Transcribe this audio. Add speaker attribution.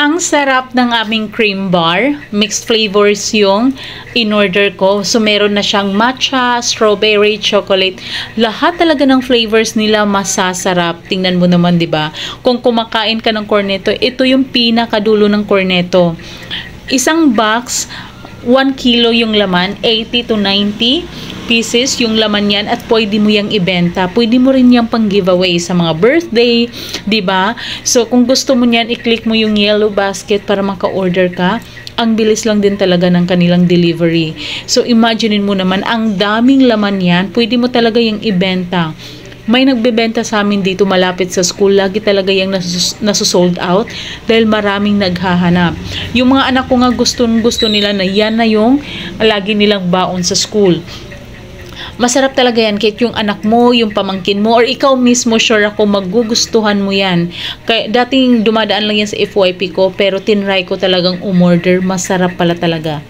Speaker 1: Ang sarap ng aming cream bar. Mixed flavors yung in-order ko. So, meron na siyang matcha, strawberry, chocolate. Lahat talaga ng flavors nila masasarap. Tingnan mo naman, di ba? Kung kumakain ka ng cornetto, ito yung pinakadulo ng cornetto. Isang box, 1 kilo yung laman, 80 to 90 pieces yung laman yan, at pwede mo yang ibenta. Pwede mo rin yang pang giveaway sa mga birthday, di ba? So, kung gusto mo niyan, i-click mo yung yellow basket para maka-order ka. Ang bilis lang din talaga ng kanilang delivery. So, imaginein mo naman, ang daming laman yan, pwede mo talaga yung ibenta. May nagbebenta sa amin dito malapit sa school. Lagi talaga yung nasusold out dahil maraming naghahanap. Yung mga anak ko nga gusto nila na yan na yung lagi nilang baon sa school. Masarap talaga yan kahit yung anak mo, yung pamangkin mo, or ikaw mismo, sure ako magugustuhan mo yan. Kaya dating dumadaan lang yan sa FYP ko, pero tinry ko talagang umorder. Masarap pala talaga.